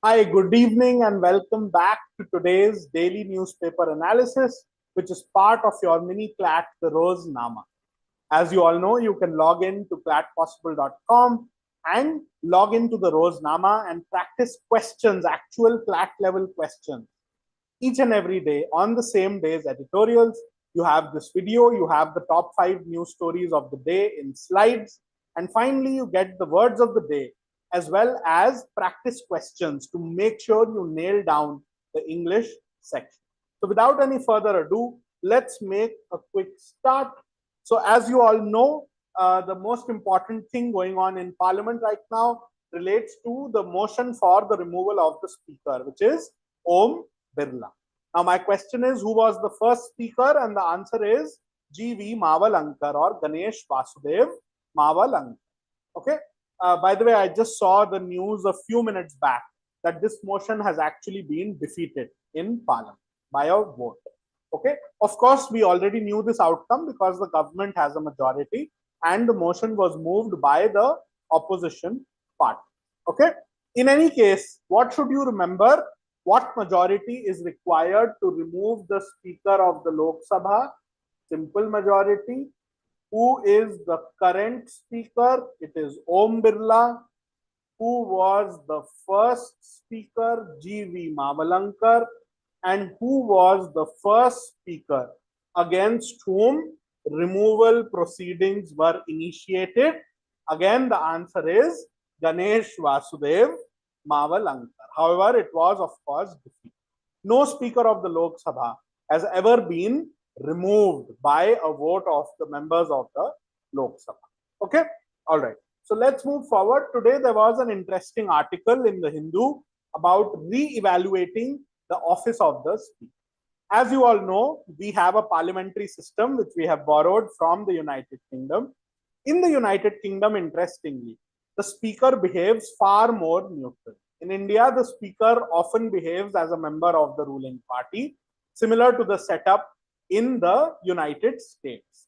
Hi, good evening and welcome back to today's daily newspaper analysis, which is part of your mini Clat, the Roznama. As you all know, you can log in to clatpossible.com and log into the Roznama and practice questions, actual Clat level questions, each and every day on the same day's editorials. You have this video, you have the top 5 news stories of the day in slides, and finally you get the words of the day as well as practice questions to make sure you nail down the English section. So without any further ado, let's make a quick start. So as you all know, the most important thing going on in Parliament right now relates to the motion for the removal of the Speaker, which is Om Birla. Now my question is, who was the first speaker? And the answer is G.V. Mavalankar or Ganesh Vasudev Mavalankar. Okay. By the way, I just saw the news a few minutes back that this motion has actually been defeated in Parliament by a vote. Okay. Of course, we already knew this outcome because the government has a majority and the motion was moved by the opposition party. Okay. In any case, what should you remember? What majority is required to remove the Speaker of the Lok Sabha? Simple majority. Who is the current Speaker? It is Om Birla. Who was the first Speaker? G.V. Mavalankar. And who was the first Speaker against whom removal proceedings were initiated? Again, the answer is Ganesh Vasudev Mavalankar. However, it was, of course, defeated. No Speaker of the Lok Sabha has ever been removed by a vote of the members of the Lok Sabha. Okay, all right. So let's move forward. Today there was an interesting article in the Hindu about re-evaluating the office of the Speaker. As you all know, we have a parliamentary system which we have borrowed from the United Kingdom. In the United Kingdom, interestingly, the Speaker behaves far more neutral. In India, the Speaker often behaves as a member of the ruling party, similar to the setup in the United States,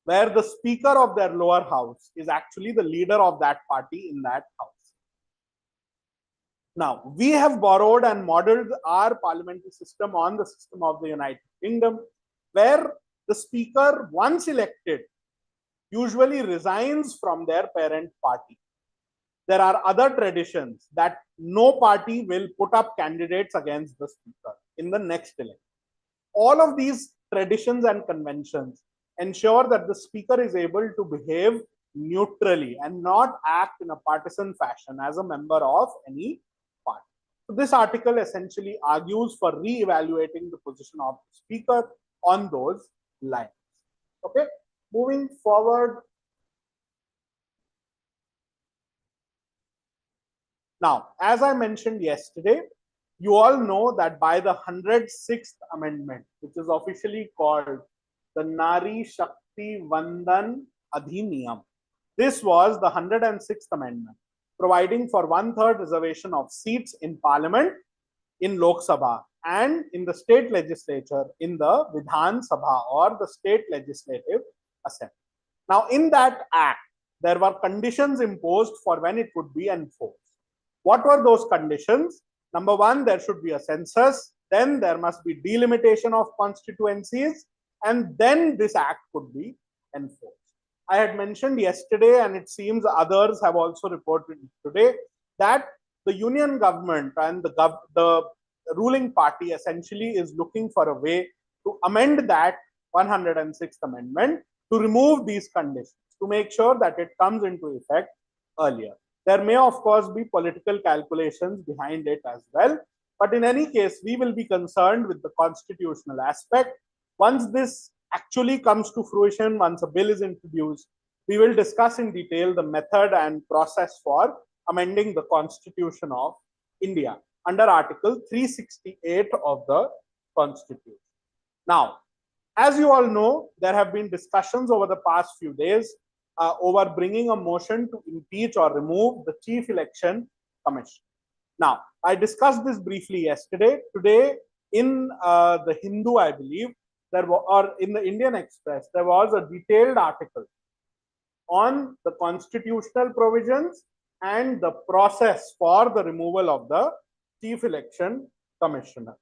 where the Speaker of their lower house is actually the leader of that party in that house. Now, we have borrowed and modeled our parliamentary system on the system of the United Kingdom, where the Speaker, once elected, usually resigns from their parent party. There are other traditions that no party will put up candidates against the Speaker in the next election. All of these traditions and conventions ensure that the Speaker is able to behave neutrally and not act in a partisan fashion as a member of any party. So this article essentially argues for re-evaluating the position of the Speaker on those lines. Okay, moving forward. Now, as I mentioned yesterday, you all know that by the 106th Amendment, which is officially called the Nari Shakti Vandan Adhiniyam, this was the 106th Amendment, providing for 1/3 reservation of seats in Parliament, in Lok Sabha, and in the state legislature, in the Vidhan Sabha or the state legislative assembly. Now, in that act, there were conditions imposed for when it would be enforced. What were those conditions? Number one, there should be a census, then there must be delimitation of constituencies, and then this act could be enforced. I had mentioned yesterday, and it seems others have also reported today, that the union government and the ruling party essentially is looking for a way to amend that 106th Amendment to remove these conditions, to make sure that it comes into effect earlier. There may, of course, be political calculations behind it as well. But in any case, we will be concerned with the constitutional aspect. Once this actually comes to fruition, once a bill is introduced, we will discuss in detail the method and process for amending the Constitution of India under Article 368 of the Constitution. Now, as you all know, there have been discussions over the past few days over bringing a motion to impeach or remove the Chief Election Commission. Now, I discussed this briefly yesterday. Today, in the Hindu, I believe, or in the Indian Express, there was a detailed article on the constitutional provisions and the process for the removal of the Chief Election Commissioner.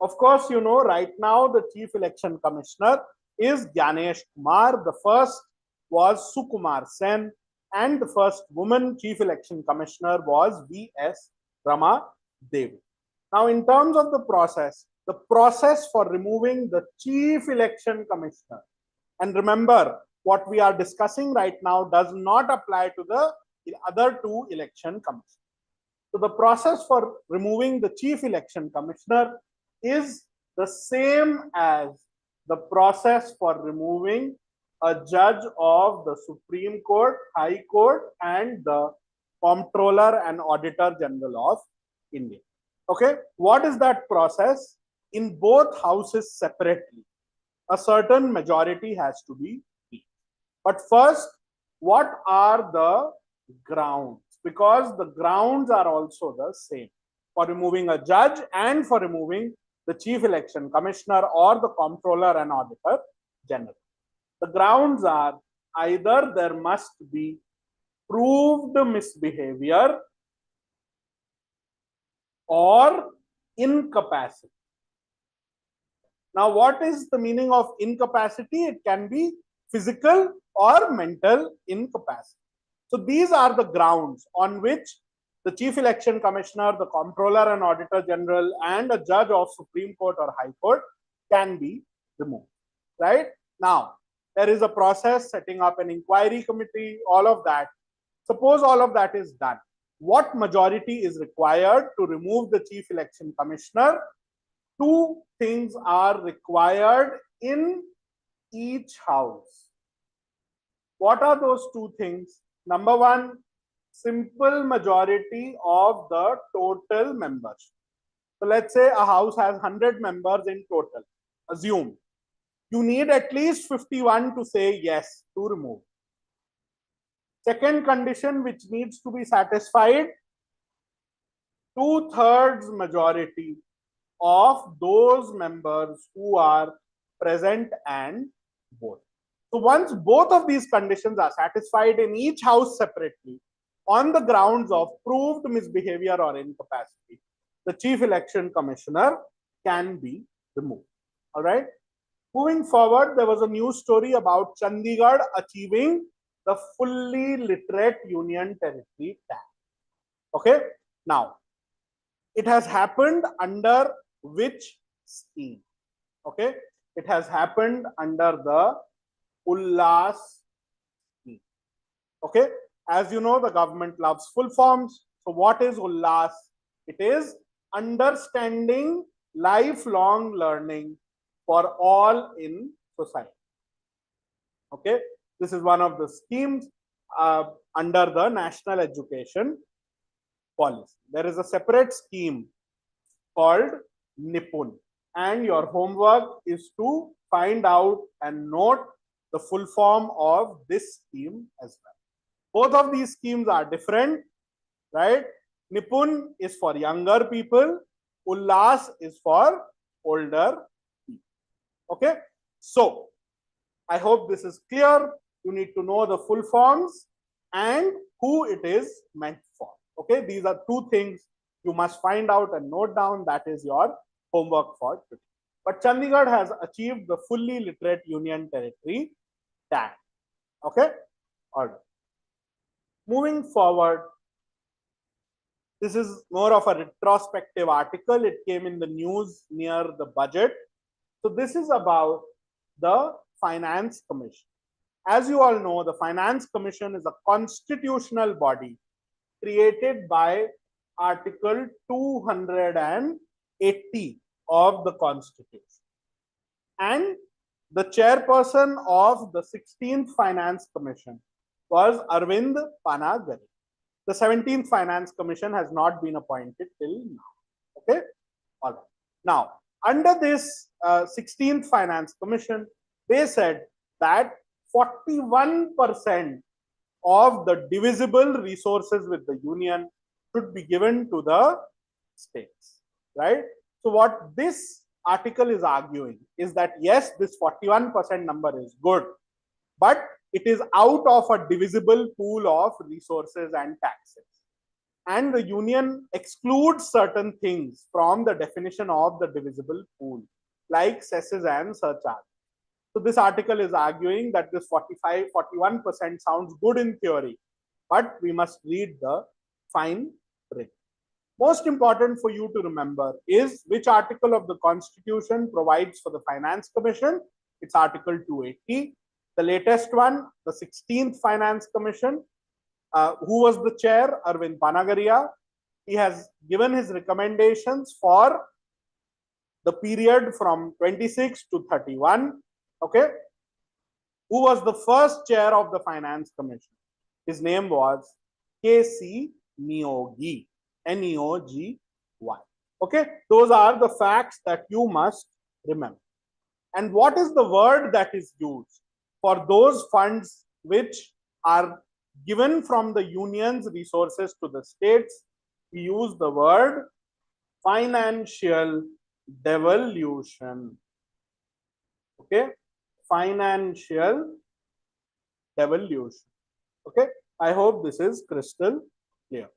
Of course, you know, right now the Chief Election Commissioner is Gyanesh Kumar. The first was Sukumar Sen, and the first woman Chief Election Commissioner was V.S. Rama Devi. Now, in terms of the process for removing the Chief Election Commissioner, and remember, what we are discussing right now does not apply to the other two election commissioners. So the process for removing the Chief Election Commissioner is the same as the process for removing a judge of the Supreme Court, High Court, and the Comptroller and Auditor General of India. Okay, what is that process? In both houses separately, a certain majority has to be reached. But first, what are the grounds? Because the grounds are also the same for removing a judge and for removing the Chief Election Commissioner or the Comptroller and Auditor General. The grounds are either there must be proved misbehavior or incapacity. Now, what is the meaning of incapacity? It can be physical or mental incapacity. So these are the grounds on which the Chief Election Commissioner, the Comptroller and Auditor General, and a judge of Supreme Court or High Court can be removed. Right? Now, there is a process setting up an inquiry committee, all of that. Suppose all of that is done. What majority is required to remove the Chief Election Commissioner? Two things are required in each house. What are those two things? Number one, simple majority of the total members. So let's say a house has 100 members in total. Assume you need at least 51 to say yes to remove. Second condition which needs to be satisfied, 2/3 majority of those members who are present and vote. So once both of these conditions are satisfied in each house separately, on the grounds of proved misbehavior or incapacity, the Chief Election Commissioner can be removed. All right. Moving forward, there was a news story about Chandigarh achieving the fully literate Union Territory tag. Okay. Now, it has happened under which scheme? Okay. It has happened under the Ullas scheme. Okay. As you know, the government loves full forms. So what is Ullas? It is understanding lifelong learning for all in society. Okay. This is one of the schemes under the National Education Policy. There is a separate scheme called Nipun, and your homework is to find out and note the full form of this scheme as well. Both of these schemes are different, right? Nipun is for younger people, Ullas is for older people. Okay, so I hope this is clear. You need to know the full forms and who it is meant for. Okay, these are two things you must find out and note down. That is your homework for today. But Chandigarh has achieved the fully literate Union Territory tag. Okay, all right. Moving forward, this is more of a retrospective article. It came in the news near the budget. So this is about the Finance Commission. As you all know, the Finance Commission is a constitutional body created by Article 280 of the Constitution. And the chairperson of the 16th Finance Commission was Arvind Panagari. The 17th Finance Commission has not been appointed till now. Okay? All right. Now, under this 16th Finance Commission, they said that 41% of the divisible resources with the union should be given to the states, right? So what this article is arguing is that yes, this 41% number is good, but it is out of a divisible pool of resources and taxes. and the union excludes certain things from the definition of the divisible pool, like cesses and surcharge. So this article is arguing that this 41% sounds good in theory, but we must read the fine print. Most important for you to remember is which article of the Constitution provides for the Finance Commission. It's Article 280. The latest one, the 16th Finance Commission, who was the chair, Arvind Panagaria. He has given his recommendations for the period from 26 to 31. Okay. Who was the first chair of the Finance Commission? His name was K.C. Neogy. Neogy. Okay. Those are the facts that you must remember. And what is the word that is used for those funds which are given from the union's resources to the states? We use the word financial devolution. Okay, financial devolution. Okay, I hope this is crystal clear.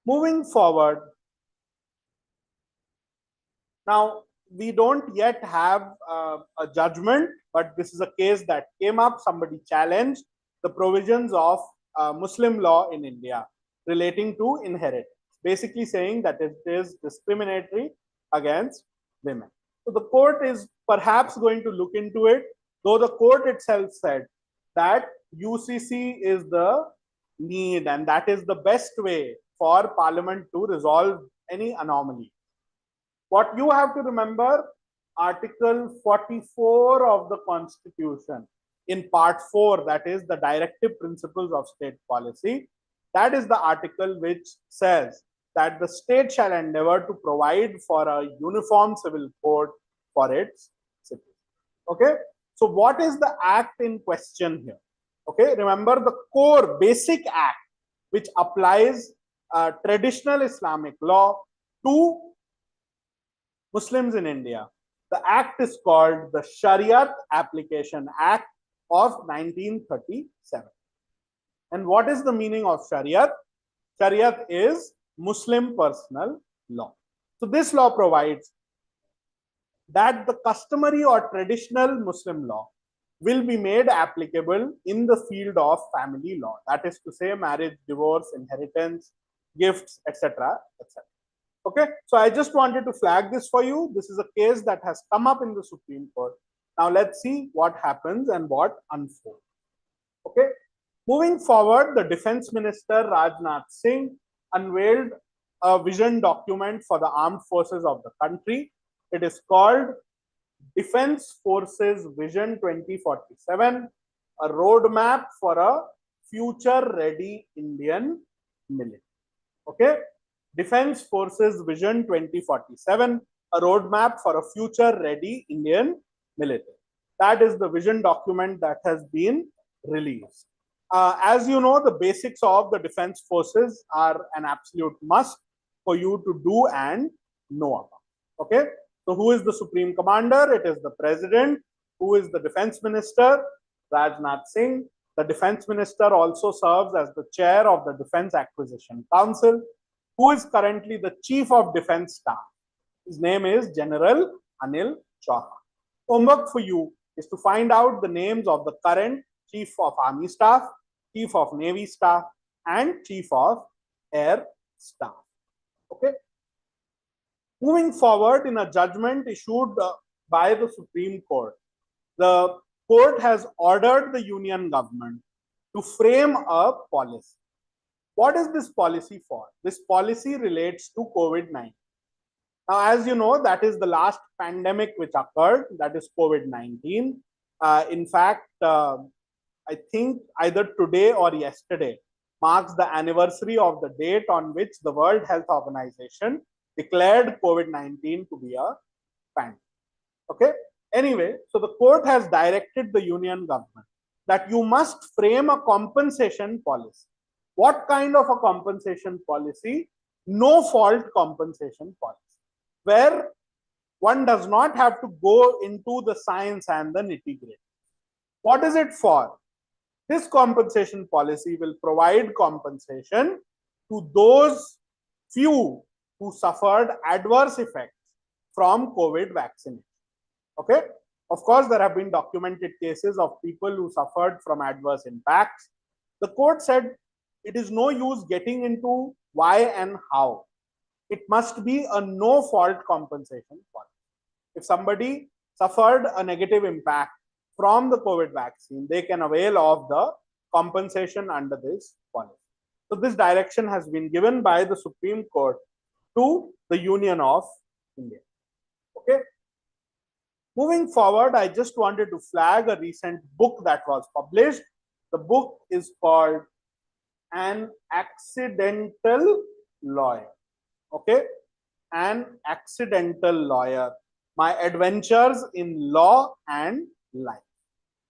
Moving forward, now we don't yet have a judgment, but this is a case that came up. Somebody challenged the provisions of Muslim law in India relating to inheritance, basically saying that it is discriminatory against women. So the court is perhaps going to look into it, though the court itself said that UCC is the need and that is the best way for Parliament to resolve any anomaly. What you have to remember, Article 44 of the Constitution in Part 4, that is the directive principles of state policy, that is the article which says that the state shall endeavor to provide for a uniform civil code for its citizens. Okay, so what is the act in question here? Okay, remember the core basic act which applies traditional Islamic law to Muslims in India. The act is called the Shariat Application Act of 1937. And what is the meaning of Shariat? Shariat is Muslim personal law. So this law provides that the customary or traditional Muslim law will be made applicable in the field of family law. That is to say, marriage, divorce, inheritance, gifts, etc., etc. Okay, so I just wanted to flag this for you. This is a case that has come up in the Supreme Court. Now let's see what happens and what unfolds. Okay, moving forward, the Defense Minister Rajnath Singh unveiled a vision document for the armed forces of the country. It is called Defense Forces Vision 2047, a roadmap for a future-ready Indian military. Okay, Defense Forces Vision 2047, a roadmap for a future-ready Indian military. That is the vision document that has been released. As you know, the basics of the defense forces are an absolute must for you to do and know about. Okay, so who is the Supreme Commander? It is the President. Who is the Defense Minister? Rajnath Singh. The Defense Minister also serves as the chair of the Defense Acquisition Council. Who is currently the Chief of Defense Staff? His name is General Anil Chauhan. Homework for you is to find out the names of the current Chief of Army Staff, Chief of Navy Staff, and Chief of Air Staff. Okay. Moving forward, in a judgment issued by the Supreme Court, the court has ordered the union government to frame a policy. What is this policy for? This policy relates to COVID-19. Now, as you know, that is the last pandemic which occurred, that is COVID-19. In fact, I think either today or yesterday marks the anniversary of the date on which the World Health Organization declared COVID-19 to be a pandemic. Okay. Anyway, so the court has directed the union government that you must frame a compensation policy. What kind of a compensation policy? No fault compensation policy, where one does not have to go into the science and the nitty-gritty. What is it for? This compensation policy will provide compensation to those few who suffered adverse effects from COVID vaccination. Okay. Of course, there have been documented cases of people who suffered from adverse impacts. The court said it is no use getting into why and how. It must be a no-fault compensation policy. If somebody suffered a negative impact from the COVID vaccine, they can avail of the compensation under this policy. So this direction has been given by the Supreme Court to the Union of India. Okay. Moving forward, I just wanted to flag a recent book that was published. The book is called An Accidental Lawyer. Okay. An Accidental Lawyer. My Adventures in Law and Life.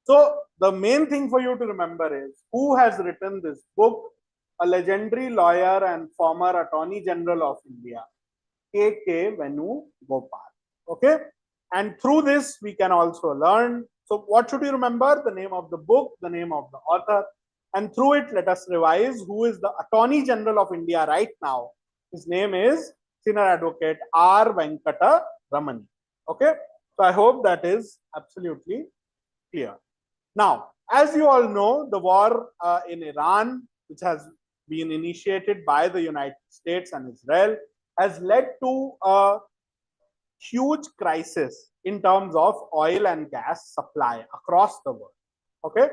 So the main thing for you to remember is who has written this book? A legendary lawyer and former Attorney General of India, K.K. Venugopal. Okay. And through this, we can also learn. So what should you remember? The name of the book, the name of the author. And through it, let us revise who is the Attorney General of India right now. His name is Senior Advocate R. Venkata Ramani. Okay. So I hope that is absolutely clear. Now, as you all know, the war in Iran, which has been initiated by the United States and Israel, has led to a huge crisis in terms of oil and gas supply across the world. Okay.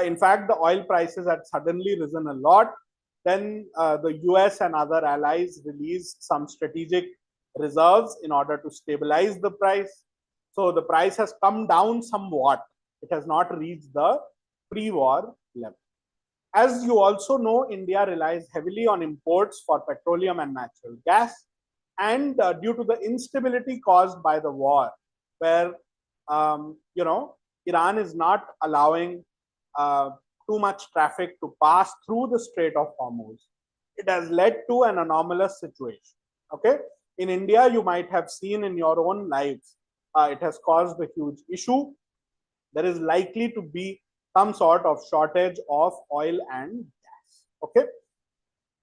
In fact, the oil prices had suddenly risen a lot. Then the US and other allies released some strategic reserves in order to stabilize the price. So the price has come down somewhat. It has not reached the pre-war level. As you also know, India relies heavily on imports for petroleum and natural gas. And due to the instability caused by the war, where Iran is not allowing too much traffic to pass through the Strait of Hormuz, it has led to an anomalous situation. Okay, in India, you might have seen in your own lives, it has caused a huge issue. There is likely to be some sort of shortage of oil and gas. Okay,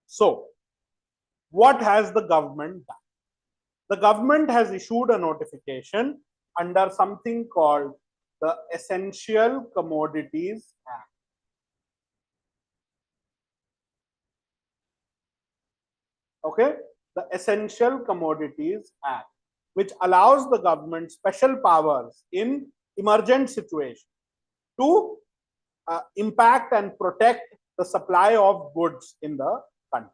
so what has the government done? The government has issued a notification under something called the Essential Commodities Act. Okay, the Essential Commodities Act, which allows the government special powers in emergent situations to impact and protect the supply of goods in the country.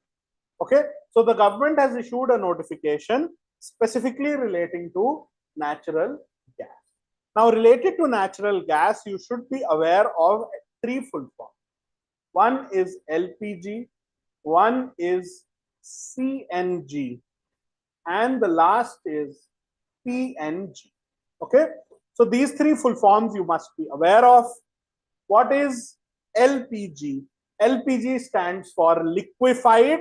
Okay, so the government has issued a notification specifically relating to natural gas. Now, related to natural gas, you should be aware of three full forms. One is LPG, one is CNG, and the last is PNG. Okay, so these three full forms you must be aware of. What is LPG? LPG stands for liquefied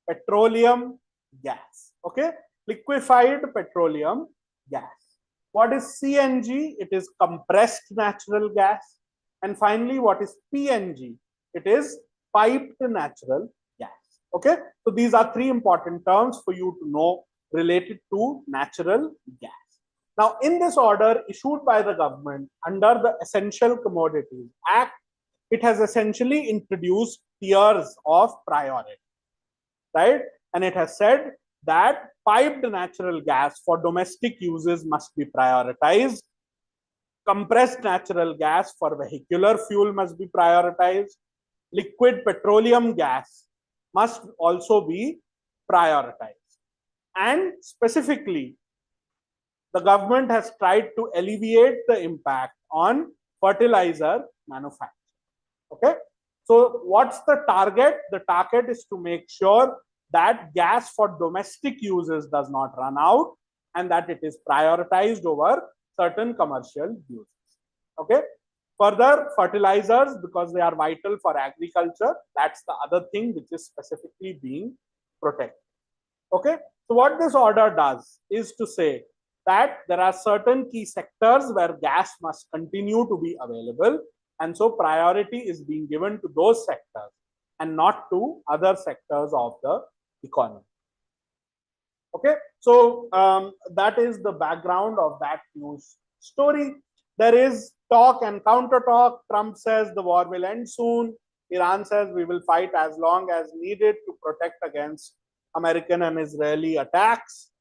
petroleum gas. Okay, liquefied petroleum gas. What is CNG? It is compressed natural gas. And finally, what is PNG? It is piped natural gas. Okay, so these are three important terms for you to know related to natural gas. Now, in this order issued by the government under the Essential Commodities Act, it has essentially introduced tiers of priority, right? And it has said that piped natural gas for domestic uses must be prioritized. Compressed natural gas for vehicular fuel must be prioritized. Liquid petroleum gas must also be prioritized. And specifically, the government has tried to alleviate the impact on fertilizer manufacture. Okay, so what's the target? The target is to make sure that gas for domestic uses does not run out and that it is prioritized over certain commercial uses. Okay, further, fertilizers, because they are vital for agriculture, that's the other thing which is specifically being protected. Okay, so what this order does is to say that there are certain key sectors where gas must continue to be available, and so priority is being given to those sectors and not to other sectors of the economy. Okay, so that is the background of that news story. There is talk and counter talk. Trump says the war will end soon. Iran says we will fight as long as needed to protect against American and Israeli attacks.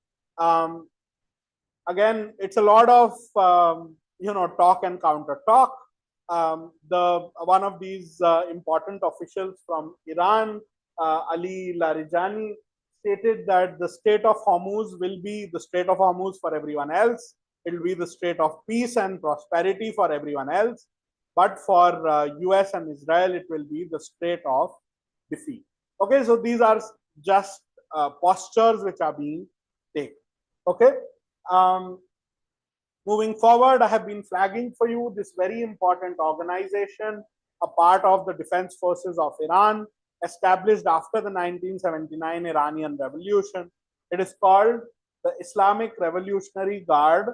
Again, it's a lot of talk and counter talk. The one of these important officials from Iran, Ali Larijani, stated that the Strait of Hormuz will be the Strait of Hormuz for everyone else. It will be the Strait of peace and prosperity for everyone else. But for US and Israel, it will be the Strait of defeat. Okay, so these are just postures which are being taken. Okay. Moving forward, I have been flagging for you this very important organization, a part of the defense forces of Iran, established after the 1979 Iranian Revolution. It is called the Islamic Revolutionary Guard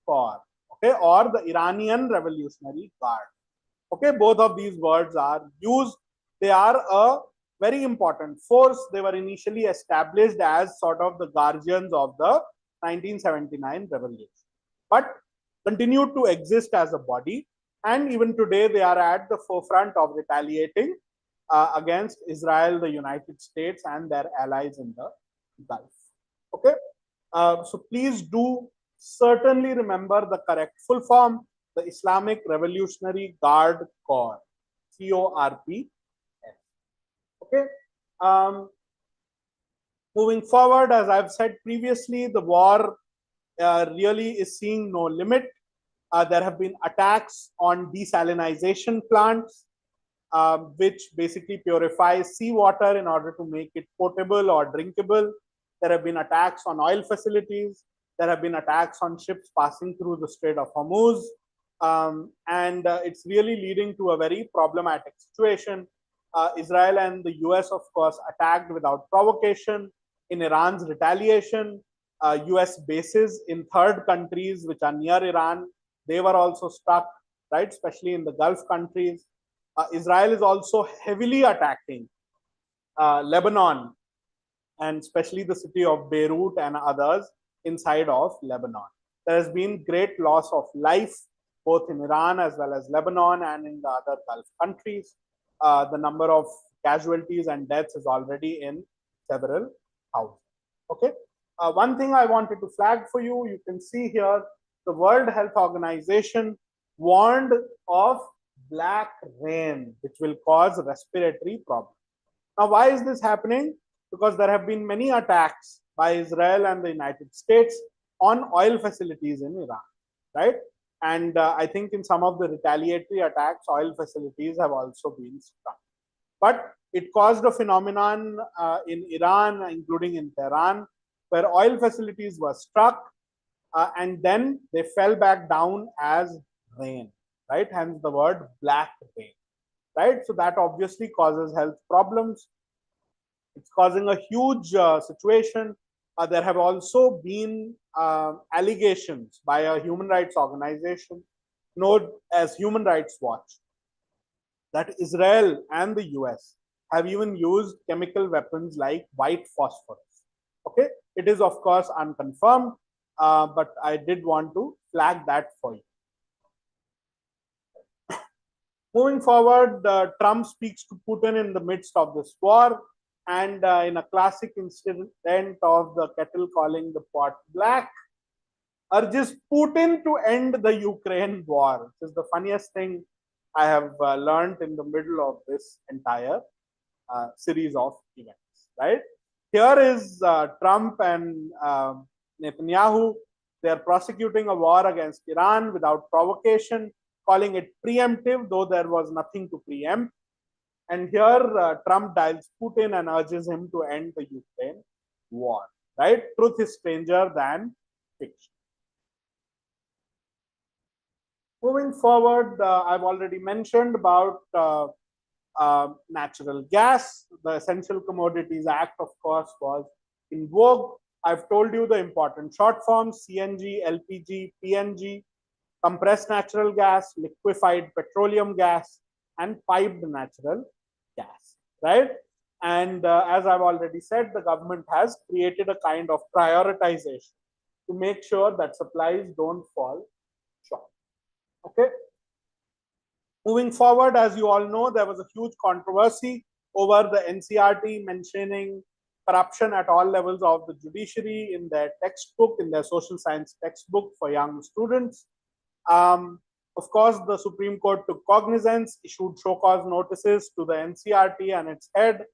Corps, okay, or the Iranian Revolutionary Guard. Okay, both of these words are used. They are a very important force. They were initially established as sort of the guardians of the 1979 revolution, but continued to exist as a body, and even today they are at the forefront of retaliating against Israel, the United States, and their allies in the Gulf. Okay, so please do certainly remember the correct full form: the Islamic Revolutionary Guard Corps, CORPS. Okay. Moving forward, as I've said previously, the war really is seeing no limit. There have been attacks on desalination plants, which basically purify seawater in order to make it potable or drinkable. There have been attacks on oil facilities. There have been attacks on ships passing through the Strait of Hormuz. And it's really leading to a very problematic situation. Israel and the US, of course, attacked without provocation. In Iran's retaliation, US bases in third countries which are near Iran, they were also struck, right, especially in the Gulf countries. Israel is also heavily attacking Lebanon, and especially the city of Beirut and others inside of Lebanon. There has been great loss of life both in Iran as well as Lebanon and in the other Gulf countries. The number of casualties and deaths is already in several thousands. Okay. One thing I wanted to flag for you, you can see here, the World Health Organization warned of black rain, which will cause respiratory problems. Now, why is this happening? Because there have been many attacks by Israel and the United States on oil facilities in Iran, right? And I think in some of the retaliatory attacks, oil facilities have also been struck. But it caused a phenomenon in Iran, including in Tehran, where oil facilities were struck and then they fell back down as rain, right? Hence the word black rain, right? So that obviously causes health problems. It's causing a huge situation. There have also been allegations by a human rights organization known as Human Rights Watch that Israel and the US have even used chemical weapons like white phosphorus. Okay, it is of course unconfirmed, but I did want to flag that for you. Moving forward, Trump speaks to Putin in the midst of this war, and in a classic incident of the kettle calling the pot black, urges Putin to end the Ukraine war, which is the funniest thing I have learned in the middle of this entire series of events, right? Here is Trump and Netanyahu. They are prosecuting a war against Iran without provocation, calling it preemptive, though there was nothing to preempt. And here Trump dials Putin and urges him to end the Ukraine war, right? Truth is stranger than fiction. Moving forward, I've already mentioned about natural gas. The Essential Commodities Act, of course, was in vogue. I've told you the important short forms: CNG, LPG, PNG, compressed natural gas, liquefied petroleum gas, and piped natural gas, right? And as I've already said, the government has created a kind of prioritization to make sure that supplies don't fall short. Okay. Moving forward, as you all know, there was a huge controversy over the NCERT mentioning corruption at all levels of the judiciary in their textbook, in their social science textbook for young students. Of course, the Supreme Court took cognizance, issued show cause notices to the NCERT and its head,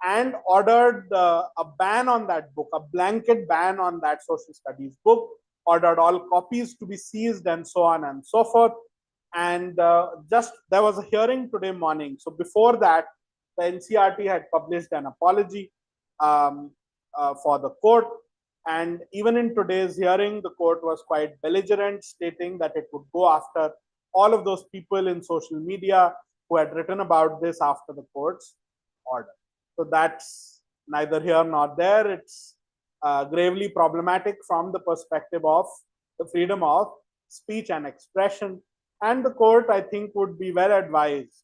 and ordered a ban on that book, a blanket ban on that social studies book, ordered all copies to be seized and so on and so forth. And just there was a hearing today morning. So before that, the NCERT had published an apology for the court. And even in today's hearing, the court was quite belligerent, stating that it would go after all of those people in social media who had written about this after the court's order. So that's neither here nor there. It's gravely problematic from the perspective of the freedom of speech and expression. And the court, I think, would be well advised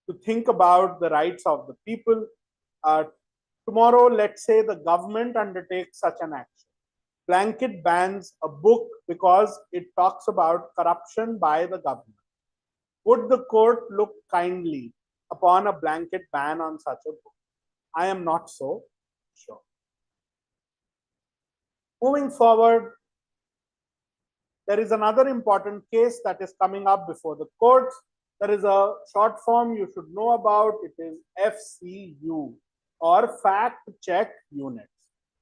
to think about the rights of the people. Tomorrow, let's say the government undertakes such an action, blanket bans a book because it talks about corruption by the government. Would the court look kindly upon a blanket ban on such a book? I am not so sure. Moving forward, there is another important case that is coming up before the courts. There is a short form you should know about. It is FCU, or Fact Check Units.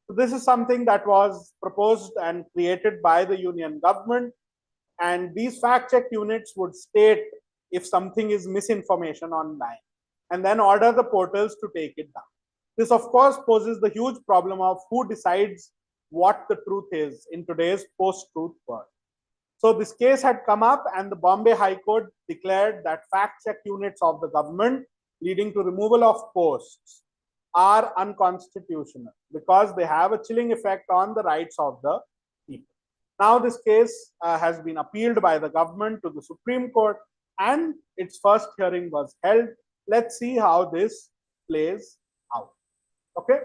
So this is something that was proposed and created by the union government. And these fact check units would state if something is misinformation online and then order the portals to take it down. This, of course, poses the huge problem of who decides what the truth is in today's post-truth world. So this case had come up, and the Bombay High Court declared that fact check units of the government leading to removal of posts are unconstitutional because they have a chilling effect on the rights of the people. Now this case has been appealed by the government to the Supreme Court, and its first hearing was held. Let's see how this plays out. Okay,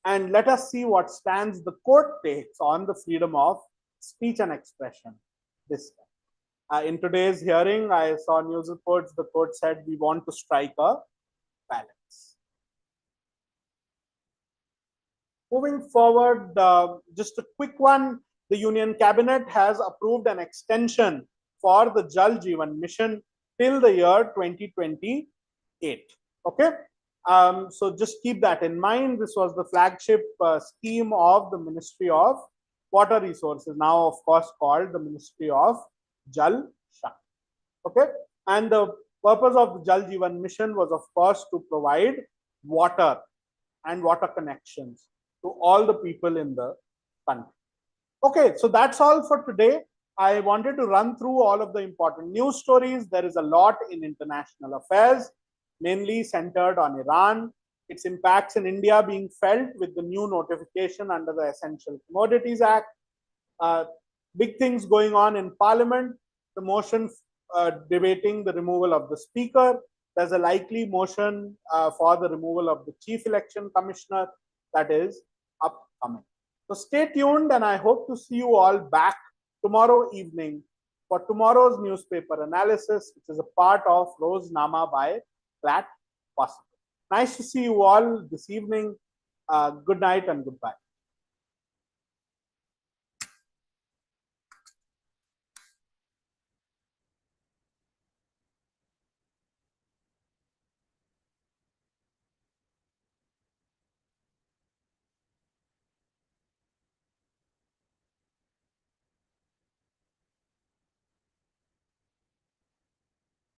and let us see what stands the court takes on the freedom of speech and expression this time. In today's hearing, I saw news reports, the court said we want to strike a balance. Moving forward, just a quick one, the Union Cabinet has approved an extension for the Jal Jeevan mission till the year 2028. Okay, so just keep that in mind. This was the flagship scheme of the Ministry of Water Resources, now of course called the Ministry of Jal Shakti. Okay, and the purpose of the Jal Jeevan mission was, of course, to provide water and water connections to all the people in the country. Okay, so that's all for today. I wanted to run through all of the important news stories. There is a lot in international affairs, mainly centered on Iran, its impacts in India being felt with the new notification under the Essential Commodities Act. Big things going on in Parliament, the motion debating the removal of the Speaker. There's a likely motion for the removal of the Chief Election Commissioner that is upcoming. So stay tuned, and I hope to see you all back tomorrow evening for tomorrow's newspaper analysis, which is a part of Roznama by Clat. Nice to see you all this evening. Good night and goodbye.